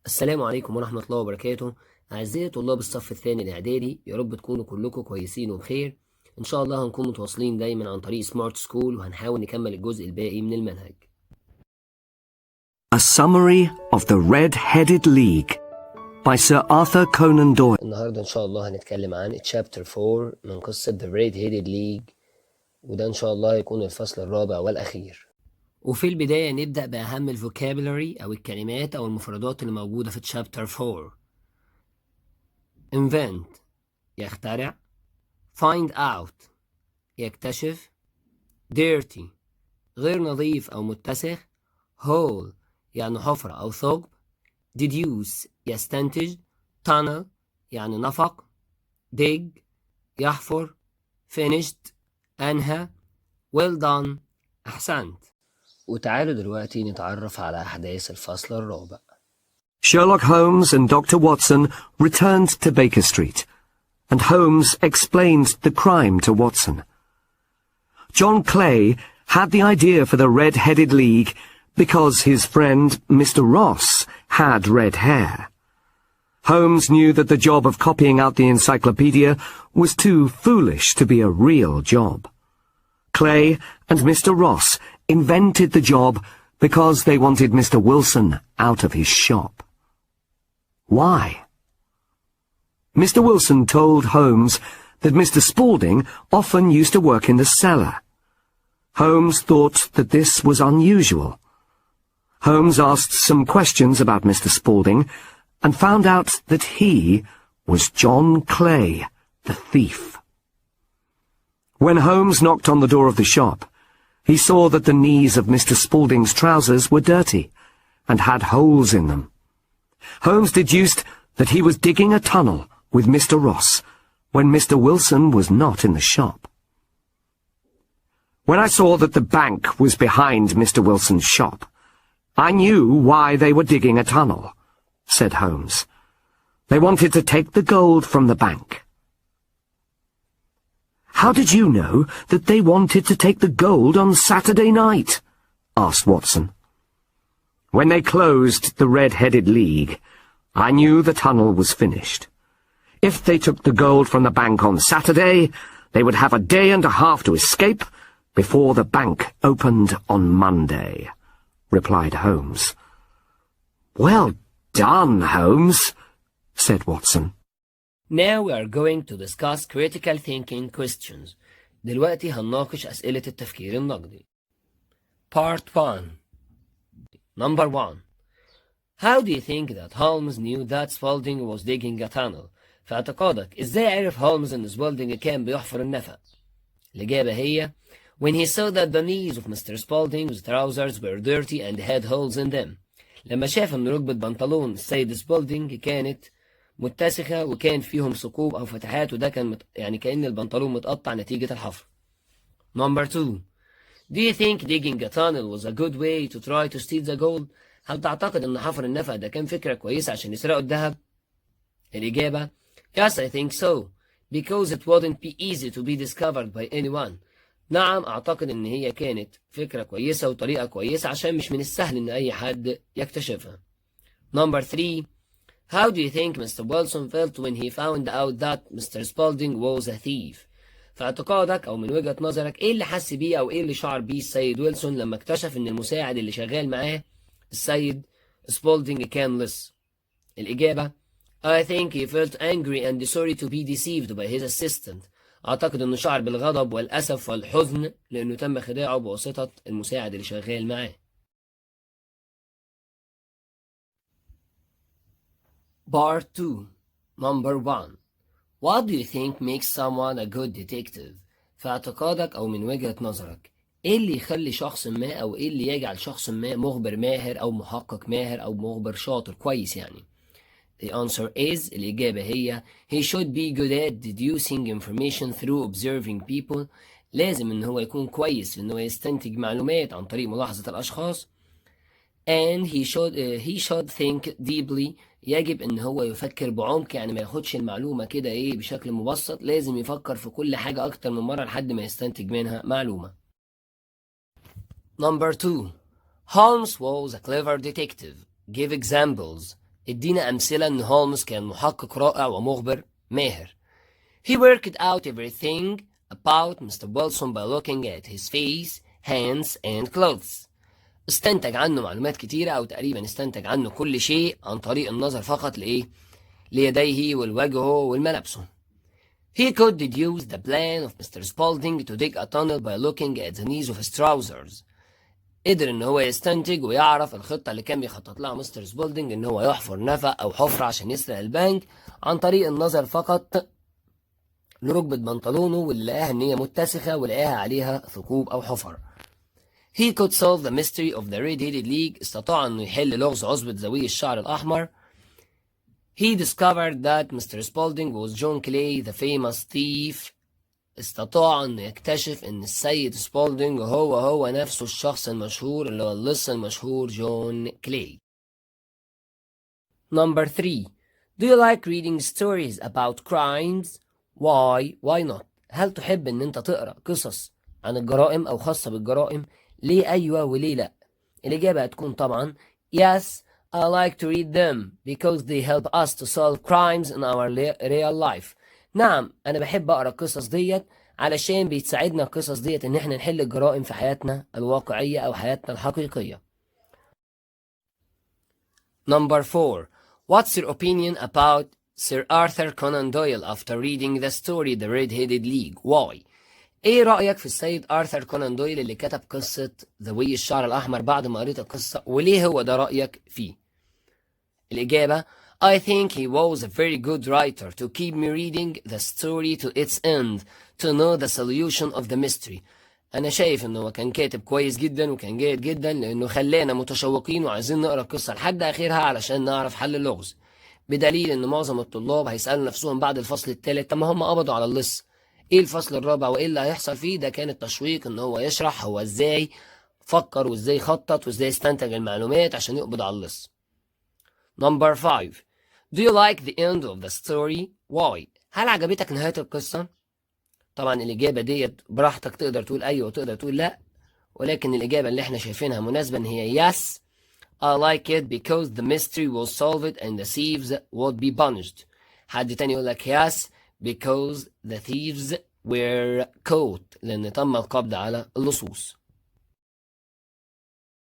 السلام عليكم ورحمة الله وبركاته. أعزائي طلاب الصف الثاني الإعدادي، يا رب تكونوا كلكم كويسين وبخير. إن شاء الله هنكون متواصلين دايما عن طريق سمارت سكول، وهنحاول نكمل الجزء الباقي من المنهج. A Summary of the Red-Headed League by Sir Arthur Conan Doyle. النهاردة إن شاء الله هنتكلم عن Chapter 4 من قصة The Red-Headed League، وده إن شاء الله هيكون الفصل الرابع والأخير. وفي البداية نبدأ بأهم الفوكابولاري أو الكلمات أو المفردات اللي موجودة في Chapter 4. invent يخترع، find out يكتشف، dirty غير نظيف أو متسخ، hole يعني حفرة أو ثقب، deduce يستنتج، tunnel يعني نفق، dig يحفر، finished أنهى، well done أحسنت. وتعالوا دلوقتي نتعرف على أحداث الفصل الرابع. Sherlock Holmes and Dr. Watson returned to Baker Street, and Holmes explained the crime to Watson. John Clay had the idea for the Red-Headed League because his friend Mr. Ross had red hair. Holmes knew that the job of copying out the encyclopedia was too foolish to be a real job. Clay and Mr. Ross invented the job because they wanted Mr. Wilson out of his shop. Why? Mr. Wilson told Holmes that Mr. Spaulding often used to work in the cellar. Holmes thought that this was unusual. Holmes asked some questions about Mr. Spaulding and found out that he was John Clay, the thief. When Holmes knocked on the door of the shop, he saw that the knees of Mr. Spaulding's trousers were dirty and had holes in them. Holmes deduced that he was digging a tunnel with Mr. Ross when Mr. Wilson was not in the shop. When I saw that the bank was behind Mr. Wilson's shop, I knew why they were digging a tunnel, said Holmes. They wanted to take the gold from the bank. How did you know that they wanted to take the gold on Saturday night? Asked Watson. When they closed the Red-Headed League, I knew the tunnel was finished. If they took the gold from the bank on Saturday, they would have a day and a half to escape before the bank opened on Monday, replied Holmes. Well done, Holmes, said Watson. Now we are going to discuss critical thinking questions. دلوقتي هنناقش أسئلة التفكير النقدي. Part 1. Number 1. How do you think that Holmes knew that Spaulding was digging a tunnel? في اعتقادك إزاي عرف هولمز إن سبولدينج كان بيحفر النفق؟ الإجابة هي when he saw that the knees of Mr. Spaulding's trousers were dirty and had holes in them. لما شاف إن ركبة بنطلون السيد سبولدينج كانت متسخة وكان فيهم ثقوب أو فتحات، وده كان يعني كأن البنطلون متقطع نتيجة الحفر. Number 2. Do you think digging a tunnel was a good way to try to steal the gold? هل تعتقد إن حفر النفق ده كان فكرة كويسة عشان يسرقوا الذهب؟ الإجابة Yes, I think so, because it wouldn't be easy to be discovered by anyone. نعم، أعتقد إن هي كانت فكرة كويسة وطريقة كويسة عشان مش من السهل إن أي حد يكتشفها. Number 3. How do you think Mr. Wilson felt when he found out that Mr. Spaulding was a thief? في اعتقادك أو من وجهة نظرك إيه اللي حس بيه أو إيه اللي شعر بيه السيد ويلسون لما اكتشف إن المساعد اللي شغال معاه السيد سبولدينج كان لص؟ الإجابة I think he felt angry and sorry to be deceived by his assistant. أعتقد إنه شعر بالغضب والأسف والحزن لأنه تم خداعه بواسطة المساعد اللي شغال معاه. Part 2. Number 1. What do you think makes someone a good detective? في اعتقادك أو من وجهة نظرك إيه اللي يخلي شخص ما أو إيه اللي يجعل شخص ما مخبر ماهر أو محقق ماهر أو مخبر شاطر كويس يعني؟ The answer is الإجابة هي he should be good at deducing information through observing people. لازم إن هو يكون كويس في إن هو يستنتج معلومات عن طريق ملاحظة الأشخاص. And he should think deeply. يجب إن هو يفكر بعمق، يعني ما ياخدش المعلومة كده بشكل مبسط، لازم يفكر في كل حاجة أكتر من مرة لحد ما يستنتج منها معلومة. Number 2. Holmes was a clever detective. Give examples. ادينا أمثلة إن هولمز كان محقق رائع ومخبر ماهر. He worked out everything about Mr. Wilson by looking at his face, hands and clothes. استنتج عنه معلومات كتيرة، أو تقريبا استنتج عنه كل شيء عن طريق النظر فقط ليديه والوجهه والملابسه. He could deduce the plan of Mr. Spaulding to dig a tunnel by looking at the knees of his trousers. قدر ان هو يستنتج ويعرف الخطة اللي كان بيخطط لها مستر سبولدينج ان هو يحفر نفق او حفرة عشان يسرق البنك عن طريق النظر فقط لركبة بنطلونه، واللي لقاها ان هي متسخة ولقاها عليها ثقوب او حفر. He could solve the mystery of the red-headed league. استطاع انه يحل لغز عصبة ذوي الشعر الاحمر. He discovered that Mr. Spaulding was John Clay, the famous thief. استطاع أن يكتشف أن السيد سبولدينج هو نفسه الشخص المشهور اللي هو اللص المشهور جون كلاي. Number 3. Do you like reading stories about crimes? Why not? هل تحب أن أنت تقرأ قصص عن الجرائم أو خاصة بالجرائم؟ ليه أيوة وليه لأ؟ الإجابة هتكون طبعا Yes, I like to read them because they help us to solve crimes in our real life. نعم، أنا بحب أقرأ القصص ديت علشان بيتساعدنا القصص ديت إن إحنا نحل الجرائم في حياتنا الواقعية أو حياتنا الحقيقية. Number 4. What's your opinion about Sir Arthur Conan Doyle after reading the story The Red-Headed League? Why? إيه رأيك في السيد آرثر كونان دويل اللي كتب قصة ذوي الشعر الأحمر بعد ما قريت القصة، وليه هو ده رأيك فيه؟ الإجابة I think he was a very good writer to keep me reading the story to its end to know the solution of the mystery. أنا شايف إنه كان كاتب كويس جدا وكان جيد جدا لأنه خلانا متشوقين وعايزين نقرأ القصة لحد آخرها علشان نعرف حل اللغز، بدليل إن معظم الطلاب هيسألوا نفسهم بعد الفصل الثالث طب ما هم قبضوا على اللص، إيه الفصل الرابع وإيه اللي هيحصل فيه؟ ده كان التشويق إن هو يشرح هو إزاي فكر وإزاي خطط وإزاي استنتج المعلومات عشان يقبض على اللص. Number 5. Do you like the end of the story? Why? هل عجبتك نهاية القصة؟ طبعا الإجابة ديت براحتك، تقدر تقول أيوة وتقدر تقول لأ، ولكن الإجابة اللي احنا شايفينها مناسبة إن هي yes, I like it because the mystery was solved and the thieves would be punished. حد تاني يقول لك yes because the thieves were caught، لأن تم القبض على اللصوص.